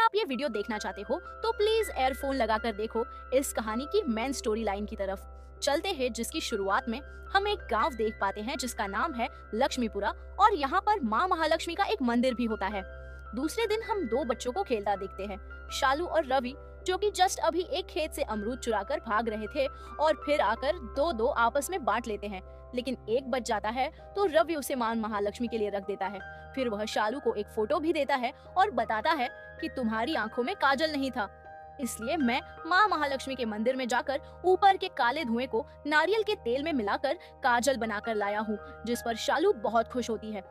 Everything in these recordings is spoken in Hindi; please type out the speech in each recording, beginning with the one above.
आप ये वीडियो देखना चाहते हो तो प्लीज एयरफोन लगाकर देखो इस कहानी की मेन स्टोरी लाइन की तरफ। चलते हैं, जिसकी शुरुआत में हम एक गांव देख पाते हैं जिसका नाम है लक्ष्मीपुरा, और यहाँ पर माँ महालक्ष्मी का एक मंदिर भी होता है। दूसरे दिन हम दो बच्चों को खेलता देखते हैं, शालू और रवि, जो कि जस्ट अभी एक खेत से अमरूद चुराकर भाग रहे थे और फिर आकर दो दो आपस में बांट लेते हैं। लेकिन एक बच जाता है तो रवि उसे मां महालक्ष्मी के लिए रख देता है। फिर वह शालू को एक फोटो भी देता है और बताता है कि तुम्हारी आंखों में काजल नहीं था, इसलिए मैं मां महालक्ष्मी के मंदिर में जाकर ऊपर के काले धुएं को नारियल के तेल में मिलाकर काजल बनाकर लाया हूँ। जिस पर शालू बहुत खुश होती है।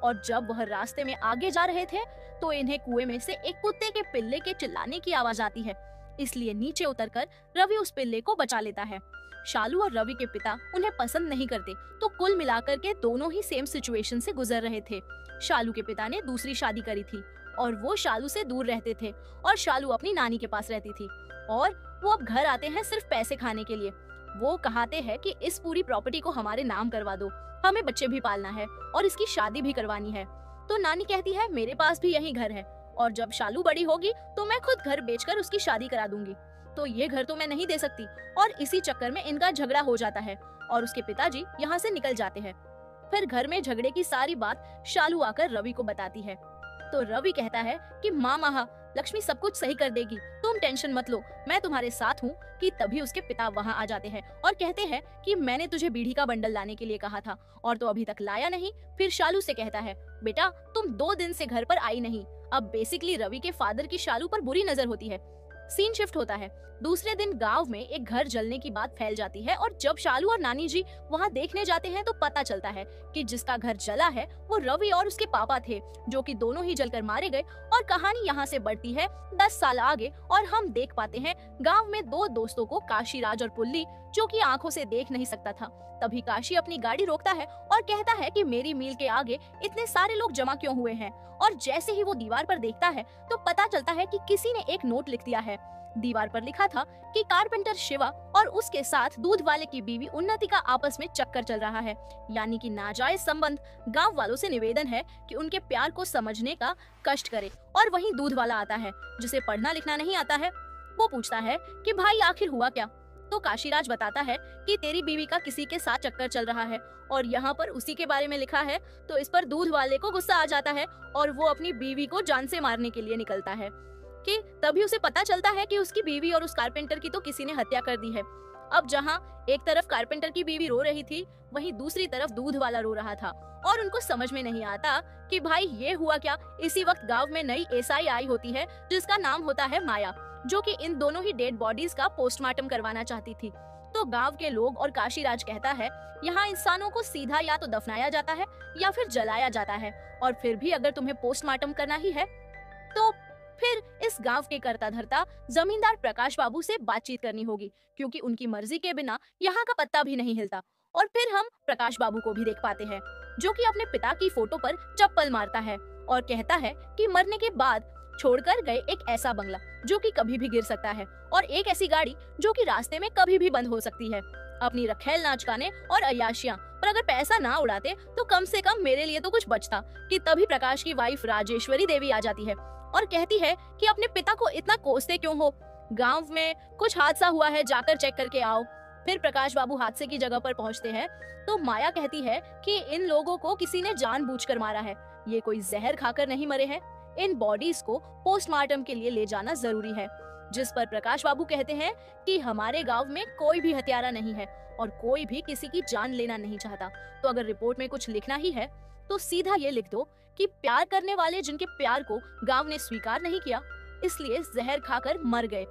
और जब वह रास्ते में आगे जा रहे थे तो इन्हें कुएं में से एक कुत्ते के पिल्ले के चिल्लाने की आवाज आती है, इसलिए नीचे उतरकर रवि उस पिल्ले को बचा लेता है। शालू और रवि के पिता उन्हें पसंद नहीं करते, तो कुल मिलाकर के दोनों ही सेम सिचुएशन से गुजर रहे थे। शालू के पिता ने दूसरी शादी करी थी और वो शालू से दूर रहते थे और शालू अपनी नानी के पास रहती थी, और वो अब घर आते हैं सिर्फ पैसे खाने के लिए। वो कहते हैं कि इस पूरी प्रॉपर्टी को हमारे नाम करवा दो, हमें बच्चे भी पालना है और इसकी शादी भी करवानी है। तो नानी कहती है मेरे पास भी यही घर है और जब शालू बड़ी होगी तो मैं खुद घर बेचकर उसकी शादी करा दूंगी। तो ये घर तो मैं नहीं दे सकती, और इसी चक्कर में इनका झगड़ा हो जाता है और उसके पिताजी यहाँ से निकल जाते हैं। फिर घर में झगड़े की सारी बात शालू आकर रवि को बताती है। तो रवि कहता है कि माँ महालक्ष्मी सब कुछ सही कर देगी, तुम टेंशन मत लो, मैं तुम्हारे साथ हूँ। कि तभी उसके पिता वहाँ आ जाते हैं और कहते हैं कि मैंने तुझे बीड़ी का बंडल लाने के लिए कहा था और तो अभी तक लाया नहीं। फिर शालू से कहता है बेटा तुम 2 दिन से घर पर आई नहीं। अब बेसिकली रवि के फादर की शालू पर बुरी नजर होती है। सीन शिफ्ट होता है। दूसरे दिन गांव में एक घर जलने की बात फैल जाती है और जब शालू और नानी जी वहां देखने जाते हैं तो पता चलता है कि जिसका घर जला है वो रवि और उसके पापा थे, जो कि दोनों ही जलकर मारे गए। और कहानी यहाँ से बढ़ती है 10 साल आगे और हम देख पाते हैं गांव में 2 दोस्तों को, काशीराज और पुल्ली, जो कि आंखों से देख नहीं सकता था। तभी काशी अपनी गाड़ी रोकता है और कहता है कि मेरी मील के आगे इतने सारे लोग जमा क्यों हुए हैं। और जैसे ही वो दीवार पर देखता है तो पता चलता है कि किसी ने एक नोट लिख दिया है। दीवार पर लिखा था कि कारपेंटर शिवा और उसके साथ दूध वाले की बीवी उन्नति का आपस में चक्कर चल रहा है, यानी कि नाजायज संबंध। गांव वालों से निवेदन है कि उनके प्यार को समझने का कष्ट करे। और वहीं दूध वाला आता है जिसे पढ़ना लिखना नहीं आता है। वो पूछता है कि भाई आखिर हुआ क्या। तो काशीराज बताता है कि तेरी बीवी का किसी के साथ चक्कर चल रहा है और यहाँ पर उसी के बारे में लिखा है। तो इस पर दूध वाले को गुस्सा आ जाता है और वो अपनी बीवी को जान से मारने के लिए निकलता है। कि तभी उसे पता चलता है कि उसकी बीवी और उस कारपेंटर की तो किसी ने हत्या कर दी है। अब जहाँ एक तरफ कारपेंटर की बीवी रो रही थी, वहीं दूसरी तरफ दूध वाला रो रहा था और उनको समझ में नहीं आता कि भाई ये हुआ क्या। इसी वक्त गांव में नई एसआई आई होती है जिसका नाम होता है माया, जो कि इन दोनों ही डेड बॉडीज का पोस्टमार्टम करवाना चाहती थी। तो गांव के लोग और काशीराज कहता है यहाँ इंसानों को सीधा या तो दफनाया जाता है या फिर जलाया जाता है, और फिर भी अगर तुम्हें पोस्टमार्टम करना ही है तो फिर इस गांव के करता धरता जमींदार प्रकाश बाबू से बातचीत करनी होगी, क्योंकि उनकी मर्जी के बिना यहाँ का पत्ता भी नहीं हिलता। और फिर हम प्रकाश बाबू को भी देख पाते हैं, जो कि अपने पिता की फोटो पर चप्पल मारता है और कहता है कि मरने के बाद छोड़कर गए एक ऐसा बंगला जो कि कभी भी गिर सकता है, और एक ऐसी गाड़ी जो कि रास्ते में कभी भी बंद हो सकती है। अपनी रखेल नाच गाने और अय्याशियां, पर अगर पैसा ना उड़ाते तो कम से कम मेरे लिए तो कुछ बचता। कि तभी प्रकाश की वाइफ राजेश्वरी देवी आ जाती है और कहती है कि अपने पिता को इतना कोसते क्यों हो, गांव में कुछ हादसा हुआ है, जाकर चेक करके आओ। फिर प्रकाश बाबू हादसे की जगह पर पहुंचते हैं तो माया कहती है कि इन लोगों को किसी ने जानबूझकर मारा है, ये कोई जहर खाकर नहीं मरे हैं। इन बॉडीज को पोस्टमार्टम के लिए ले जाना जरूरी है। जिस पर प्रकाश बाबू कहते हैं कि हमारे गांव में कोई भी हत्यारा नहीं है और कोई भी किसी की जान लेना नहीं चाहता, तो अगर रिपोर्ट में कुछ लिखना ही है तो सीधा ये लिख दो कि प्यार करने वाले जिनके प्यार को गांव ने स्वीकार नहीं किया, इसलिए जहर खाकर मर गए।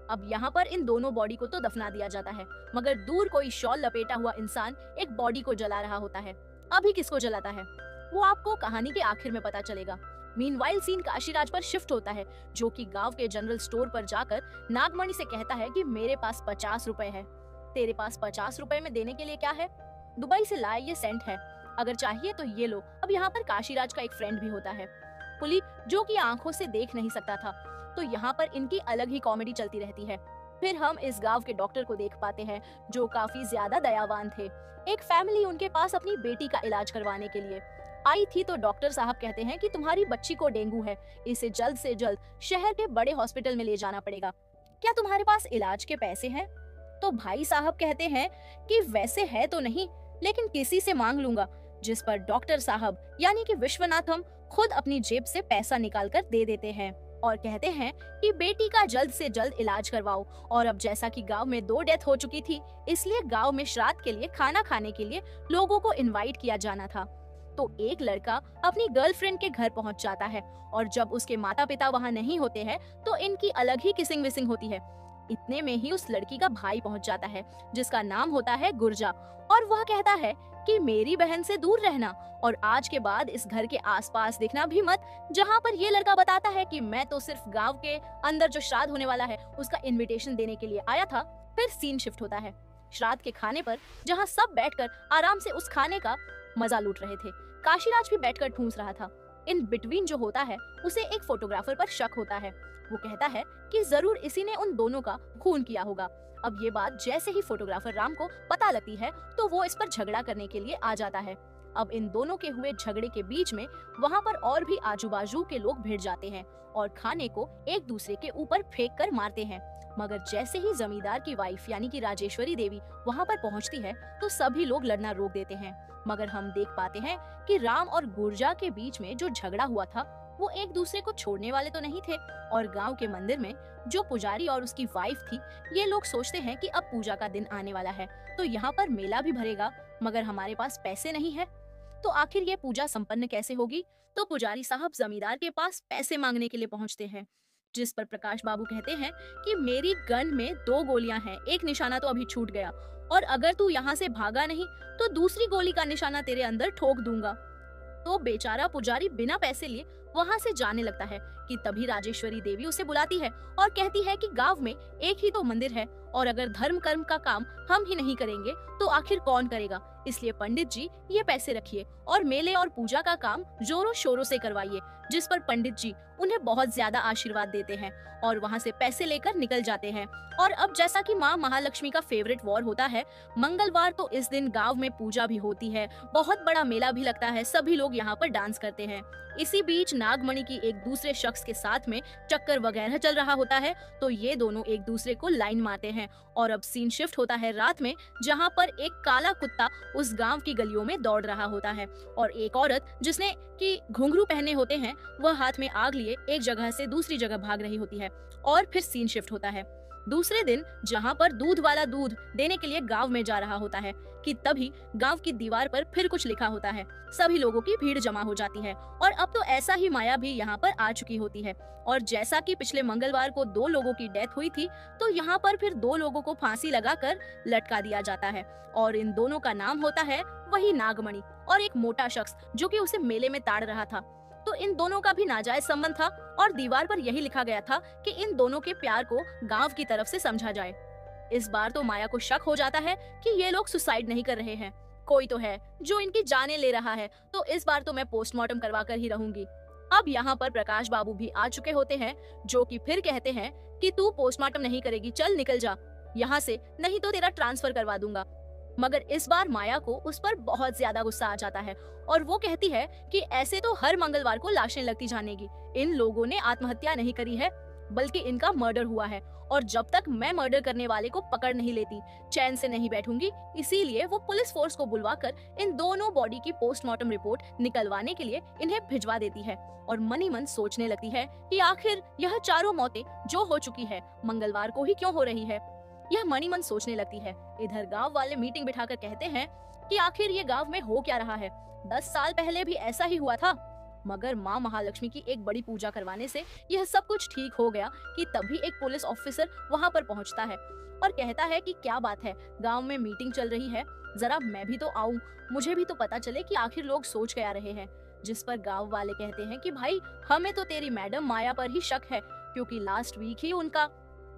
अब यहाँ पर इन दोनों बॉडी को तो दफना दिया जाता है, मगर दूर कोई शॉल लपेटा हुआ इंसान एक बॉडी को जला रहा होता है। अभी किसको जलाता है वो आपको कहानी के आखिर में पता चलेगा। मीनवाइल सीन काशीराज पर शिफ्ट होता है, जो कि गांव के जनरल स्टोर पर जाकर नागमणि से कहता है कि मेरे पास 50 रुपए है, तेरे पास 50 रुपए में देने के लिए क्या है? दुबई से लाए ये सेंट है, अगर चाहिए तो ये लो। अब यहाँ पर काशीराज का एक फ्रेंड भी होता है, पुली, जो कि आंखों से देख नहीं सकता था। तो यहाँ पर इनकी अलग ही कॉमेडी चलती रहती है। फिर हम इस गांव के डॉक्टर को देख पाते हैं, जो काफी ज्यादा दयावान थे। एक फैमिली उनके पास अपनी बेटी का इलाज करवाने के लिए। आई थी तो डॉक्टर साहब कहते हैं कि तुम्हारी बच्ची को डेंगू है, इसे जल्द से जल्द शहर के बड़े हॉस्पिटल में ले जाना पड़ेगा, क्या तुम्हारे पास इलाज के पैसे हैं? तो भाई साहब कहते हैं कि वैसे है तो नहीं, लेकिन किसी से मांग लूंगा। जिस पर डॉक्टर साहब यानी कि विश्वनाथम खुद अपनी जेब से पैसा निकाल कर दे देते हैं और कहते हैं कि बेटी का जल्द से जल्द इलाज करवाओ। और अब जैसा कि गांव में 2 डेथ हो चुकी थी, इसलिए गांव में श्राद्ध के लिए खाना खाने के लिए लोगों को इनवाइट किया जाना था। तो एक लड़का अपनी गर्लफ्रेंड के घर पहुंच जाता है और जब उसके माता पिता वहां नहीं होते हैं तो इनकी अलग ही किसिंग विसिंग होती है। इतने में ही उस लड़की का भाई पहुंच जाता है जिसका नाम होता है गुर्जा, और वह कहता है कि मेरी बहन से दूर रहना और आज के बाद इस घर के आसपास दिखना भी मत। जहां पर ये लड़का बताता है कि मैं तो सिर्फ गांव के अंदर जो श्राद्ध होने वाला है उसका इनविटेशन देने के लिए आया था। फिर सीन शिफ्ट होता है श्राद्ध के खाने पर, जहां सब बैठकर आराम से उस खाने का मजा लूट रहे थे। काशीराज भी बैठकर ठूंस रहा था। इन बिटवीन जो होता है उसे एक फोटोग्राफर पर शक होता है। वो कहता है कि जरूर इसी ने उन दोनों का खून किया होगा। अब ये बात जैसे ही फोटोग्राफर राम को पता लगती है तो वो इस पर झगड़ा करने के लिए आ जाता है। अब इन दोनों के हुए झगड़े के बीच में वहाँ पर और भी आजू बाजू के लोग भिड़ जाते हैं और खाने को एक दूसरे के ऊपर फेंक कर मारते हैं। मगर जैसे ही जमींदार की वाइफ यानी कि राजेश्वरी देवी वहाँ पर पहुँचती है तो सभी लोग लड़ना रोक देते हैं। मगर हम देख पाते हैं कि राम और गुर्जा के बीच में जो झगड़ा हुआ था वो एक दूसरे को छोड़ने वाले तो नहीं थे। और गांव के मंदिर में जो पुजारी और उसकी वाइफ थी, ये लोग सोचते हैं कि अब पूजा का दिन आने वाला है तो यहाँ पर मेला भी भरेगा, मगर हमारे पास पैसे नहीं है, तो आखिर ये पूजा संपन्न कैसे होगी? तो पुजारी साहब जमींदार के पास पैसे मांगने के लिए पहुँचते हैं, जिस पर प्रकाश बाबू कहते हैं कि मेरी गन में 2 गोलियां हैं, एक निशाना तो अभी छूट गया, और अगर तू यहाँ से भागा नहीं तो दूसरी गोली का निशाना तेरे अंदर ठोक दूंगा। तो बेचारा पुजारी बिना पैसे लिए वहां से जाने लगता है कि तभी राजेश्वरी देवी उसे बुलाती है और कहती है कि गांव में एक ही तो मंदिर है और अगर धर्म कर्म का काम हम ही नहीं करेंगे तो आखिर कौन करेगा, इसलिए पंडित जी ये पैसे रखिए और मेले और पूजा का काम जोरों शोरों से करवाइए। जिस पर पंडित जी उन्हें बहुत ज्यादा आशीर्वाद देते हैं और वहां से पैसे लेकर निकल जाते हैं। और अब जैसा कि माँ महालक्ष्मी का फेवरेट वॉर होता है मंगलवार, तो इस दिन गांव में पूजा भी होती है, बहुत बड़ा मेला भी लगता है, सभी लोग यहाँ पर डांस करते हैं। इसी बीच नागमणि की एक दूसरे शख्स के साथ में चक्कर वगैरह चल रहा होता है, तो ये दोनों एक दूसरे को लाइन मारते हैं। और अब सीन शिफ्ट होता है रात में, जहाँ पर एक काला कुत्ता उस गांव की गलियों में दौड़ रहा होता है और एक औरत जिसने कि घुंघरू पहने होते हैं वह हाथ में आग लिए एक जगह से दूसरी जगह भाग रही होती है। और फिर सीन शिफ्ट होता है दूसरे दिन, जहाँ पर दूध वाला दूध देने के लिए गांव में जा रहा होता है कि तभी गांव की दीवार पर फिर कुछ लिखा होता है। सभी लोगों की भीड़ जमा हो जाती है और अब तो ऐसा ही माया भी यहाँ पर आ चुकी होती है। और जैसा कि पिछले मंगलवार को 2 लोगों की डेथ हुई थी, तो यहाँ पर फिर 2 लोगों को फांसी लगाकर लटका दिया जाता है और इन दोनों का नाम होता है वही नागमणि और एक मोटा शख्स जो कि उसे मेले में ताड़ रहा था। तो इन दोनों का भी नाजायज संबंध था और दीवार पर यही लिखा गया था कि इन दोनों के प्यार को गांव की तरफ से समझा जाए। इस बार तो माया को शक हो जाता है कि ये लोग सुसाइड नहीं कर रहे हैं, कोई तो है जो इनकी जानें ले रहा है, तो इस बार तो मैं पोस्टमार्टम करवा कर ही रहूंगी। अब यहाँ पर प्रकाश बाबू भी आ चुके होते हैं जो कि फिर कहते हैं कि तू पोस्टमार्टम नहीं करेगी, चल निकल जा यहाँ से, नहीं तो तेरा ट्रांसफर करवा दूंगा। मगर इस बार माया को उस पर बहुत ज्यादा गुस्सा आ जाता है और वो कहती है कि ऐसे तो हर मंगलवार को लाशें लगती जानेगी, इन लोगों ने आत्महत्या नहीं करी है बल्कि इनका मर्डर हुआ है और जब तक मैं मर्डर करने वाले को पकड़ नहीं लेती चैन से नहीं बैठूंगी। इसीलिए वो पुलिस फोर्स को बुलवाकर इन दोनों बॉडी की पोस्टमार्टम रिपोर्ट निकलवाने के लिए इन्हें भिजवा देती है और मनी मन सोचने लगती है कि आखिर यह चारों मौतें जो हो चुकी है मंगलवार को ही क्यों हो रही है, यह मनी मन सोचने लगती है। इधर गांव वाले मीटिंग बिठाकर कहते हैं कि आखिर ये गांव में हो क्या रहा है, 10 साल पहले भी ऐसा ही हुआ था। मगर माँ महालक्ष्मी की एक बड़ी पूजा करवाने से यह सब कुछ ठीक हो गया कि तभी एक पुलिस ऑफिसर वहाँ पर पहुँचता है और कहता है कि क्या बात है, गांव में मीटिंग चल रही है, जरा मैं भी तो आऊं, मुझे भी तो पता चले कि आखिर लोग सोच क्या रहे हैं। जिस पर गांव वाले कहते हैं कि भाई हमें तो तेरी मैडम माया पर ही शक है, क्योंकि लास्ट वीक ही उनका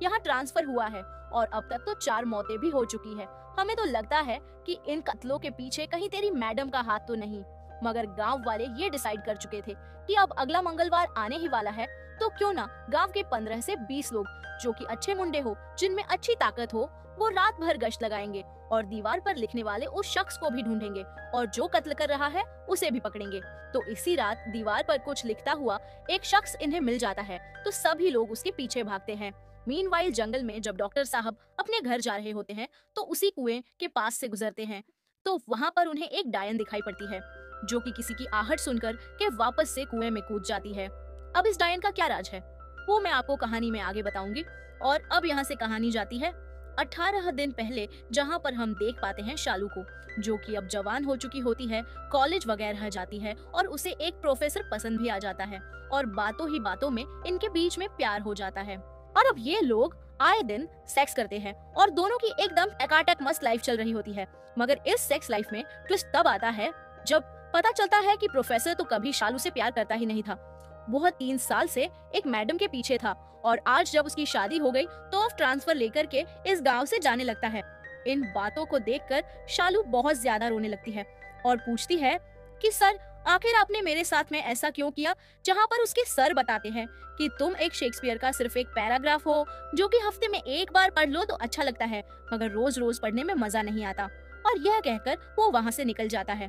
यहाँ ट्रांसफर हुआ है और अब तक तो 4 मौतें भी हो चुकी है। हमें तो लगता है कि इन कत्लों के पीछे कहीं तेरी मैडम का हाथ तो नहीं। मगर गांव वाले ये डिसाइड कर चुके थे कि अब अगला मंगलवार आने ही वाला है, तो क्यों ना गांव के 15 से 20 लोग जो कि अच्छे मुंडे हो, जिनमें अच्छी ताकत हो, वो रात भर गश्त लगाएंगे और दीवार पर लिखने वाले उस शख्स को भी ढूंढेंगे और जो कत्ल कर रहा है उसे भी पकड़ेंगे। तो इसी रात दीवार पर कुछ लिखता हुआ एक शख्स इन्हें मिल जाता है, तो सभी लोग उसके पीछे भागते हैं। मीनवाइल जंगल में जब डॉक्टर साहब अपने घर जा रहे होते हैं तो उसी कुएं के पास से गुजरते हैं, तो वहाँ पर उन्हें एक डायन दिखाई पड़ती है जो कि किसी की आहट सुनकर के वापस से कुएं में कूद जाती है। अब इस डायन का क्या राज है वो मैं आपको कहानी में आगे बताऊंगी। और अब यहाँ से कहानी जाती है 18 दिन पहले, जहाँ पर हम देख पाते हैं शालू को, जो कि अब जवान हो चुकी होती है, कॉलेज वगैरह जाती है और उसे एक प्रोफेसर पसंद भी आ जाता है और बातों ही बातों में इनके बीच में प्यार हो जाता है। और अब ये लोग आए दिन सेक्स करते हैं और दोनों की एकदम टकाटक मस्त लाइफ चल रही होती है। मगर इस सेक्स लाइफ में ट्विस्ट तब आता है जब पता चलता है कि प्रोफेसर तो कभी शालू से प्यार करता ही नहीं था, वो 3 साल से एक मैडम के पीछे था और आज जब उसकी शादी हो गई तो अब ट्रांसफर लेकर के इस गांव से जाने लगता है। इन बातों को देखकर शालू बहुत ज्यादा रोने लगती है और पूछती है कि सर आखिर आपने मेरे साथ में ऐसा क्यों किया, जहाँ पर उसके सर बताते हैं कि तुम एक शेक्सपियर का सिर्फ एक पैराग्राफ हो जो कि हफ्ते में एक बार पढ़ लो तो अच्छा लगता है, मगर रोज रोज पढ़ने में मजा नहीं आता। और यह कहकर वो वहाँ से निकल जाता है।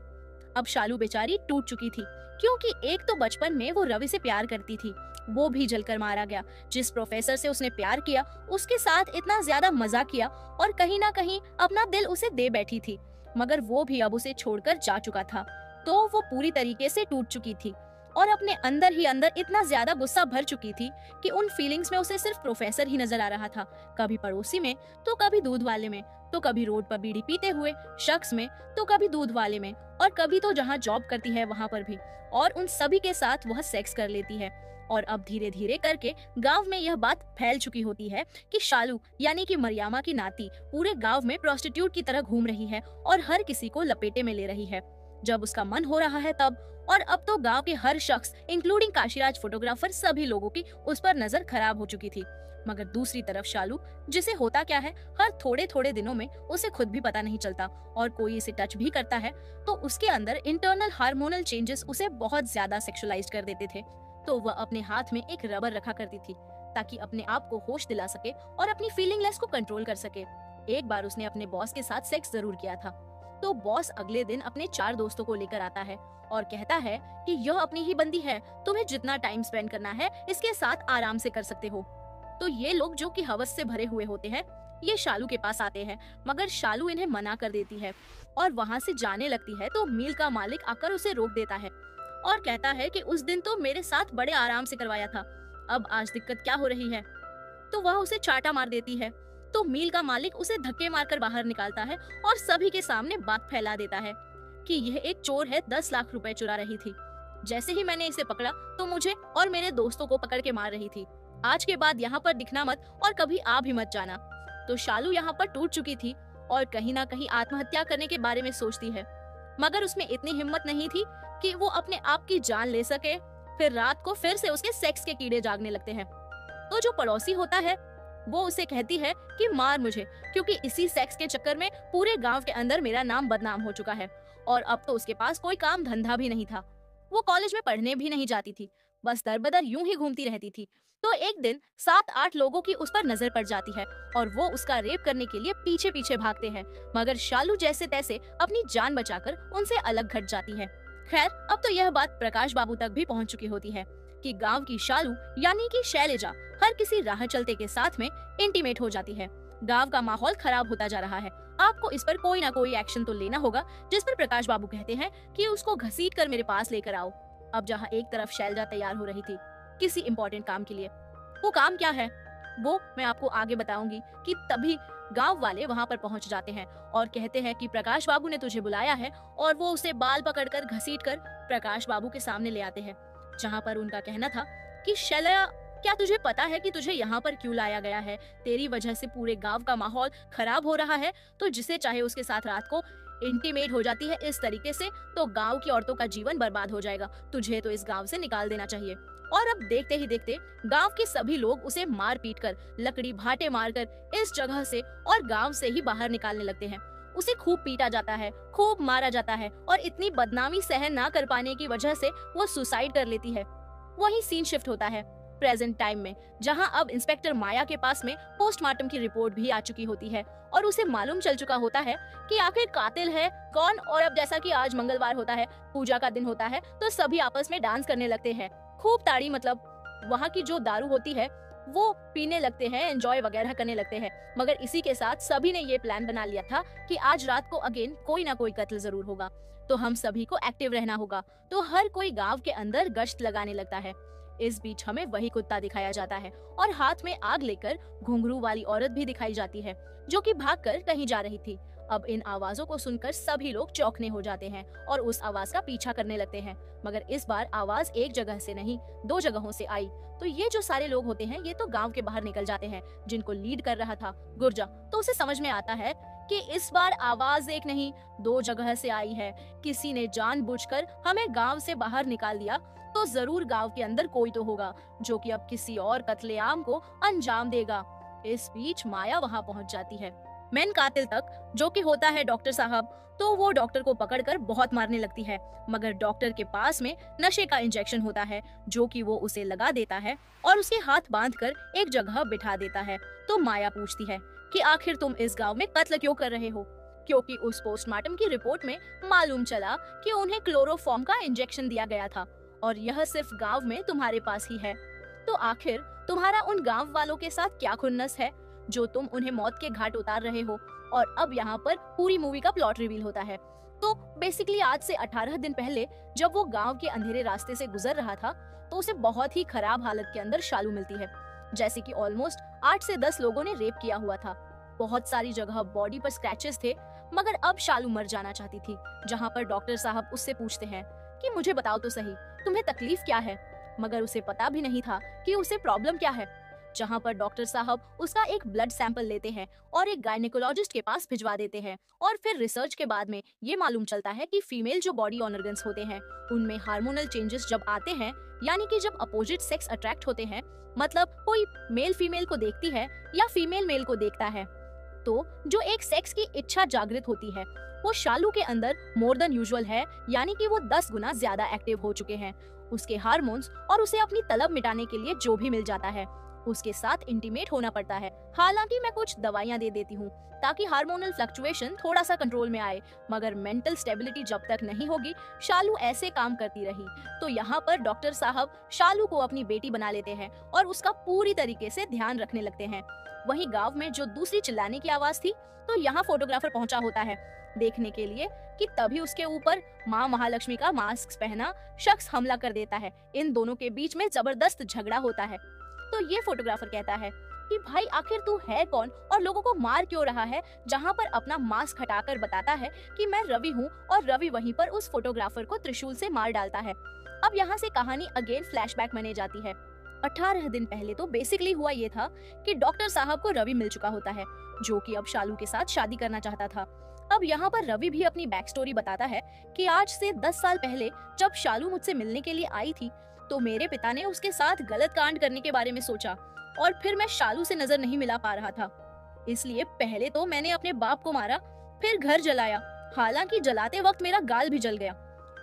अब शालू बेचारी टूट चुकी थी, क्योंकि एक तो बचपन में वो रवि से प्यार करती थी, वो भी जलकर मारा गया। जिस प्रोफेसर से उसने प्यार किया उसके साथ इतना ज्यादा मजा किया और कहीं ना कहीं अपना दिल उसे दे बैठी थी, मगर वो भी अब उसे छोड़कर जा चुका था, तो वो पूरी तरीके से टूट चुकी थी और अपने अंदर ही अंदर इतना ज्यादा गुस्सा भर चुकी थी कि उन फीलिंग्स में उसे सिर्फ प्रोफेसर ही नजर आ रहा था। कभी पड़ोसी में, तो कभी दूध वाले में, तो कभी रोड पर बीड़ी पीते हुए शख्स में, तो कभी दूध वाले में, और कभी तो जहाँ जॉब करती है वहाँ पर भी। और उन सभी के साथ वह सेक्स कर लेती है। और अब धीरे धीरे करके गांव में यह बात फैल चुकी होती है कि शालू यानी कि मरियमा की नाती पूरे गांव में प्रोस्टिट्यूट की तरह घूम रही है और हर किसी को लपेटे में ले रही है जब उसका मन हो रहा है तब। और अब तो गांव के हर शख्स इंक्लूडिंग काशीराज फोटोग्राफर सभी लोगों की उस पर नजर खराब हो चुकी थी। मगर दूसरी तरफ शालू, जिसे होता क्या है हर थोड़े थोड़े दिनों में उसे खुद भी पता नहीं चलता और कोई इसे टच भी करता है तो उसके अंदर इंटरनल हार्मोनल चेंजेस उसे बहुत ज्यादा सेक्सुअलाइज कर देते थे। तो वह अपने हाथ में एक रबर रखा करती थी ताकि अपने आप को होश दिला सके और अपनी फीलिंगलेस को कंट्रोल कर सके। एक बार उसने अपने बॉस के साथ सेक्स जरूर किया था, तो बॉस अगले दिन अपने 4 दोस्तों को लेकर आता है और कहता है कि यह अपनी ही बंदी है, तुम्हें जितना टाइम स्पेंड करना है इसके साथ आराम से कर सकते हो। तो ये लोग जो कि हवस से भरे हुए होते हैं ये शालू के पास आते हैं, मगर शालू इन्हें मना कर देती है और वहाँ से जाने लगती है। तो मील का मालिक आकर उसे रोक देता है और कहता है कि उस दिन तो मेरे साथ बड़े आराम से करवाया था, अब आज दिक्कत क्या हो रही है। तो वह उसे चाटा मार देती है। तो मील का मालिक उसे धक्के मारकर बाहर निकालता है और सभी के सामने बात फैला देता है कि यह एक चोर है, 10 लाख रुपए चुरा रही थी। जैसे ही मैंने इसे पकड़ा तो मुझे और मेरे दोस्तों को पकड़ के मार रही थी। आज के बाद यहाँ पर दिखना मत और कभी आ भी मत जाना। तो शालू यहाँ पर टूट चुकी थी और कहीं ना कहीं आत्महत्या करने के बारे में सोचती है, मगर उसमें इतनी हिम्मत नहीं थी कि वो अपने आप की जान ले सके। फिर रात को फिर से उसके सेक्स के कीड़े जागने लगते हैं। तो जो पड़ोसी होता है वो उसे कहती है कि मार मुझे, क्योंकि इसी सेक्स के चक्कर में पूरे गांव के अंदर मेरा नाम बदनाम हो चुका है और अब तो उसके पास कोई काम धंधा भी नहीं था। वो कॉलेज में पढ़ने भी नहीं जाती थी, बस दरबदर यूं ही घूमती रहती थी। तो एक दिन 7-8 लोगों की उस पर नजर पड़ जाती है और वो उसका रेप करने के लिए पीछे पीछे भागते हैं, मगर शालू जैसे तैसे अपनी जान बचाकर उनसे अलग घट जाती है। खैर अब तो यह बात प्रकाश बाबू तक भी पहुंच चुकी होती है कि गांव की शालू यानी कि शैलजा हर किसी राह चलते के साथ में इंटीमेट हो जाती है। गांव का माहौल खराब होता जा रहा है, आपको इस पर कोई ना कोई एक्शन तो लेना होगा। जिस पर प्रकाश बाबू कहते हैं कि उसको घसीट कर मेरे पास लेकर आओ। अब जहाँ एक तरफ शैलजा तैयार हो रही थी किसी इम्पोर्टेंट काम के लिए, वो काम क्या है वो मैं आपको आगे बताऊंगी। कि तभी गांव वाले वहां पर पहुंच जाते हैं और कहते हैं कि प्रकाश बाबू ने तुझे बुलाया है, और वो उसे बाल पकड़कर घसीटकर प्रकाश बाबू के सामने ले आते हैं, जहां पर उनका कहना था कि शैलजा क्या तुझे पता है कि तुझे यहाँ पर क्यों लाया गया है? तेरी वजह से पूरे गांव का माहौल खराब हो रहा है, तो जिसे चाहे उसके साथ रात को इंटीमेट हो जाती है इस तरीके से तो गांव की औरतों का जीवन बर्बाद हो जाएगा। तुझे तो इस गांव से निकाल देना चाहिए। और अब देखते ही देखते गांव के सभी लोग उसे मार पीट कर, लकड़ी भाटे मारकर इस जगह से और गांव से ही बाहर निकालने लगते हैं। उसे खूब पीटा जाता है, खूब मारा जाता है और इतनी बदनामी सहन ना कर पाने की वजह से वो सुसाइड कर लेती है। वही सीन शिफ्ट होता है प्रेजेंट टाइम में, जहां अब इंस्पेक्टर माया के पास में पोस्टमार्टम की रिपोर्ट भी आ चुकी होती है और उसे मालूम चल चुका होता है कि आखिर कातिल है कौन। और अब जैसा कि आज मंगलवार होता है, पूजा का दिन होता है, तो सभी आपस में डांस करने लगते हैं, खूब ताड़ी, मतलब वहाँ की जो दारू होती है वो पीने लगते हैं, एंजॉय वगैरह करने लगते हैं। मगर इसी के साथ सभी ने ये प्लान बना लिया था कि आज रात को अगेन कोई ना कोई कत्ल जरूर होगा, तो हम सभी को एक्टिव रहना होगा। तो हर कोई गांव के अंदर गश्त लगाने लगता है। इस बीच हमें वही कुत्ता दिखाया जाता है और हाथ में आग लेकर घुंघरू वाली औरत भी दिखाई जाती है, जो कि भागकर कहीं जा रही थी। अब इन आवाजों को सुनकर सभी लोग चौंकने हो जाते हैं और उस आवाज का पीछा करने लगते हैं। मगर इस बार आवाज एक जगह से नहीं, 2 जगहों से आई। तो ये जो सारे लोग होते हैं, ये तो गांव के बाहर निकल जाते हैं। जिनको लीड कर रहा था गुर्जा, तो उसे समझ में आता है कि इस बार आवाज एक नहीं, 2 जगह से आई है। किसी ने जानबूझकर हमें गांव से बाहर निकाल दिया, तो जरूर गांव के अंदर कोई तो होगा जो कि अब किसी और कत्लेआम को अंजाम देगा। इस बीच माया वहां पहुंच जाती है मेन कातिल तक, जो कि होता है डॉक्टर साहब। तो वो डॉक्टर को पकड़कर बहुत मारने लगती है, मगर डॉक्टर के पास में नशे का इंजेक्शन होता है, जो कि वो उसे लगा देता है और उसके हाथ बांधकर एक जगह बिठा देता है। तो माया पूछती है कि आखिर तुम इस गांव में कत्ल क्यों कर रहे हो, क्योंकि उस पोस्टमार्टम की रिपोर्ट में मालूम चला कि उन्हें क्लोरोफॉर्म का इंजेक्शन दिया गया था और यह सिर्फ गांव में तुम्हारे पास ही है। तो आखिर तुम्हारा उन गांव वालों के साथ क्या खुन्नस है जो तुम उन्हें मौत के घाट उतार रहे हो। और अब यहाँ पर पूरी मूवी का प्लॉट रिवील होता है। तो बेसिकली आज से 18 दिन पहले जब वो गांव के अंधेरे रास्ते से गुजर रहा था, तो उसे बहुत ही खराब हालत के अंदर शालू मिलती है। जैसे कि ऑलमोस्ट 8 से 10 लोगों ने रेप किया हुआ था, बहुत सारी जगह बॉडी पर स्क्रैचेस थे। मगर अब शालू मर जाना चाहती थी, जहाँ पर डॉक्टर साहब उससे पूछते हैं कि मुझे बताओ तो सही, तुम्हें तकलीफ क्या है। मगर उसे पता भी नहीं था कि उसे प्रॉब्लम क्या है। जहाँ पर डॉक्टर साहब उसका एक ब्लड सैंपल लेते हैं और एक गायनेकोलॉजिस्ट के पास भिजवा देते हैं। और फिर रिसर्च के बाद में ये मालूम चलता है कि फीमेल जो बॉडी ऑर्गन्स होते हैं, उनमें हार्मोनल चेंजेस जब आते हैं, यानी कि जब अपोजिट सेक्स अट्रैक्ट होते हैं, मतलब कोई मेल फीमेल को देखती है या फीमेल मेल को देखता है, तो जो एक सेक्स की इच्छा जागृत होती है, वो शालू के अंदर मोर देन यूजुअल है, यानी कि वो 10 गुना ज्यादा एक्टिव हो चुके हैं। उसके हार्मोन्स और उसे अपनी तलब मिटाने के लिए जो भी मिल जाता है, उसके साथ इंटीमेट होना पड़ता है। हालांकि मैं कुछ दवाइयां दे देती हूँ ताकि हार्मोनल फ्लक्चुएशन थोड़ा सा कंट्रोल में आए, मगर मेंटल स्टेबिलिटी जब तक नहीं होगी, शालू ऐसे काम करती रही। तो यहाँ पर डॉक्टर साहब शालू को अपनी बेटी बना लेते हैं और उसका पूरी तरीके से ध्यान रखने लगते हैं। वहीं गांव में जो दूसरी चिल्लाने की आवाज थी, तो यहाँ फोटोग्राफर पहुंचा होता है देखने के लिए कि तभी उसके ऊपर माँ महालक्ष्मी का मास्क पहना शख्स हमला कर देता है। इन दोनों के बीच में जबरदस्त झगड़ा होता है। तो ये फोटोग्राफर कहता है कि भाई आखिर तू है कौन और लोगों को मार क्यों रहा है, जहाँ पर अपना मास्क हटाकर बताता है कि मैं रवि हूँ और रवि वहीं पर उस फोटोग्राफर को त्रिशूल से मार डालता है। अब यहाँ से कहानी अगेन फ्लैशबैक बने जाती है। 18 दिन पहले तो बेसिकली हुआ ये था कि डॉक्टर साहब को रवि मिल चुका होता है, जो कि अब शालू के साथ शादी करना चाहता था। अब यहाँ पर रवि भी अपनी बैक स्टोरी बताता है कि आज से 10 साल पहले जब शालू मुझसे मिलने के लिए आई थी, तो मेरे पिता ने उसके साथ गलत कांड करने के बारे में सोचा और फिर मैं शालू से नजर नहीं मिला पा रहा था, इसलिए पहले तो मैंने अपने बाप को मारा, फिर घर जलाया। हालांकि जलाते वक्त मेरा गाल भी जल गया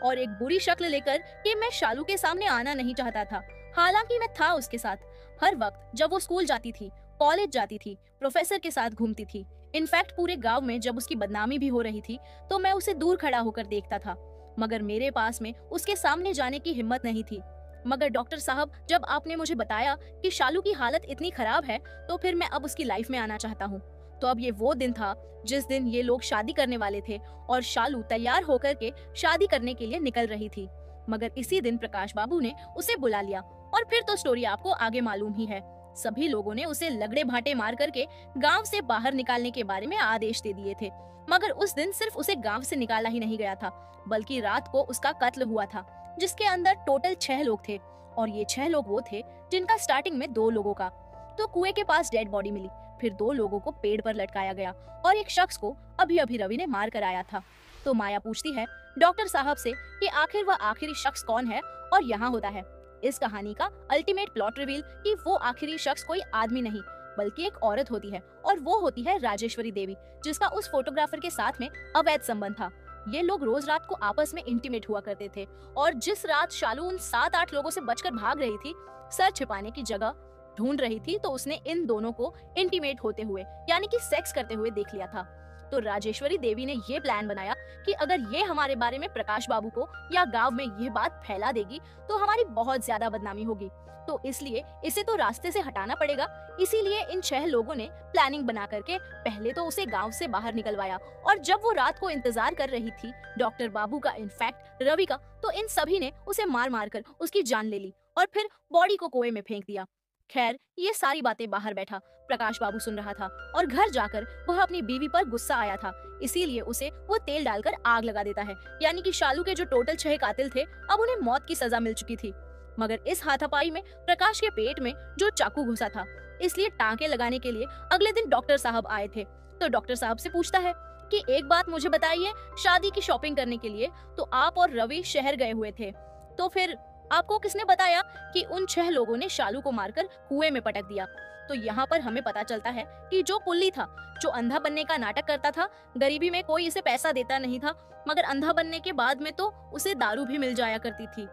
और एक बुरी शक्ल लेकर कि मैं शालू के सामने आना नहीं चाहता था। हालांकि मैं था उसके साथ हर वक्त, जब वो स्कूल जाती थी, कॉलेज जाती थी, प्रोफेसर के साथ घूमती थी। इनफैक्ट पूरे गांव में जब उसकी बदनामी भी हो रही थी, तो मैं उसे दूर खड़ा होकर देखता था, मगर मेरे पास में उसके सामने जाने की हिम्मत नहीं थी। मगर डॉक्टर साहब, जब आपने मुझे बताया कि शालू की हालत इतनी खराब है, तो फिर मैं अब उसकी लाइफ में आना चाहता हूँ। तो अब ये वो दिन था जिस दिन ये लोग शादी करने वाले थे और शालू तैयार होकर के शादी करने के लिए निकल रही थी। मगर इसी दिन प्रकाश बाबू ने उसे बुला लिया और फिर तो स्टोरी आपको आगे मालूम ही है। सभी लोगों ने उसे लगड़े भाटे मार करके गांव से बाहर निकालने के बारे में आदेश दे दिए थे। मगर उस दिन सिर्फ उसे गांव से निकाला ही नहीं गया था, बल्कि रात को उसका कत्ल हुआ था, जिसके अंदर टोटल 6 लोग थे और ये 6 लोग वो थे जिनका स्टार्टिंग में 2 लोगों का तो कुएं के पास डेड बॉडी मिली, फिर 2 लोगों को पेड़ पर लटकाया गया और एक शख्स को अभी अभी रवि ने मार कर आया था। तो माया पूछती है डॉक्टर साहब से कि आखिर वह आखिरी शख्स कौन है, और यहाँ होता है इस कहानी का अल्टीमेट प्लॉट रिवील कि वो आखिरी शख्स कोई आदमी नहीं बल्कि एक औरत होती है और वो होती है राजेश्वरी देवी, जिसका उस फोटोग्राफर के साथ में अवैध संबंध था। ये लोग रोज रात को आपस में इंटीमेट हुआ करते थे और जिस रात शालू उन 7-8 लोगों से बचकर भाग रही थी, सर छिपाने की जगह ढूंढ रही थी, तो उसने इन दोनों को इंटीमेट होते हुए यानी कि सेक्स करते हुए देख लिया था। तो राजेश्वरी देवी ने ये प्लान बनाया कि अगर ये हमारे बारे में प्रकाश बाबू को या गांव में ये बात फैला देगी तो हमारी बहुत ज्यादा बदनामी होगी, तो इसलिए इसे तो रास्ते से हटाना पड़ेगा। इसीलिए इन 6 लोगों ने प्लानिंग बना करके पहले तो उसे गांव से बाहर निकलवाया और जब वो रात को इंतजार कर रही थी डॉक्टर बाबू का, इनफैक्ट रवि का, तो इन सभी ने उसे मार मार कर उसकी जान ले ली और फिर बॉडी को कुएं में फेंक दिया। खैर, ये सारी बातें बाहर बैठा प्रकाश बाबू सुन रहा था और घर जाकर वह अपनी बीवी पर गुस्सा आया था, इसीलिए उसे वो तेल डालकर आग लगा देता है। यानी कि शालू के जो टोटल 6 कातिल थे, अब उन्हें मौत की सजा मिल चुकी थी। मगर इस हाथापाई में प्रकाश के पेट में जो चाकू घुसा था, इसलिए टांके लगाने के लिए अगले दिन डॉक्टर साहब आए थे। तो डॉक्टर साहब से पूछता है कि एक बात मुझे बताइए, शादी की शॉपिंग करने के लिए तो आप और रवि शहर गए हुए थे, तो फिर आपको किसने बताया कि उन 6 लोगों ने शालू को मारकर कुएं में पटक दिया? तो यहाँ पर हमें पता चलता है कि जो पुल्ली था, जो अंधा बनने का नाटक करता था, गरीबी में कोई इसे पैसा देता नहीं था, मगर अंधा बनने के बाद में तो उसे दारू भी मिल जाया करती थी।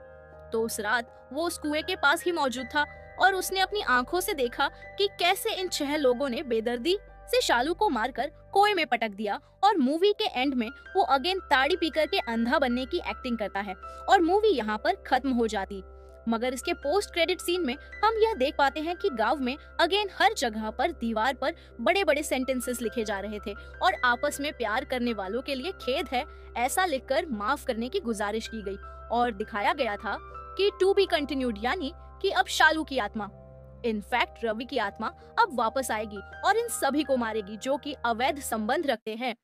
तो उस रात वो उस कुएं के पास ही मौजूद था और उसने अपनी आंखों से देखा कि कैसे इन 6 लोगों ने बेदर्दी से शालू को मारकर कुएं में पटक दिया और मूवी के एंड में वो अगेन ताड़ी पीकर के अंधा बनने की एक्टिंग करता है और मूवी यहाँ पर खत्म हो जाती। मगर इसके पोस्ट क्रेडिट सीन में हम यह देख पाते हैं कि गांव में अगेन हर जगह पर दीवार पर बड़े बड़े सेंटेंसेस लिखे जा रहे थे और आपस में प्यार करने वालों के लिए खेद है ऐसा लिखकर माफ करने की गुजारिश की गई और दिखाया गया था कि टू बी कंटिन्यूड, यानी कि अब शालू की आत्मा, इनफैक्ट रवि की आत्मा अब वापस आएगी और इन सभी को मारेगी जो कि अवैध संबंध रखते हैं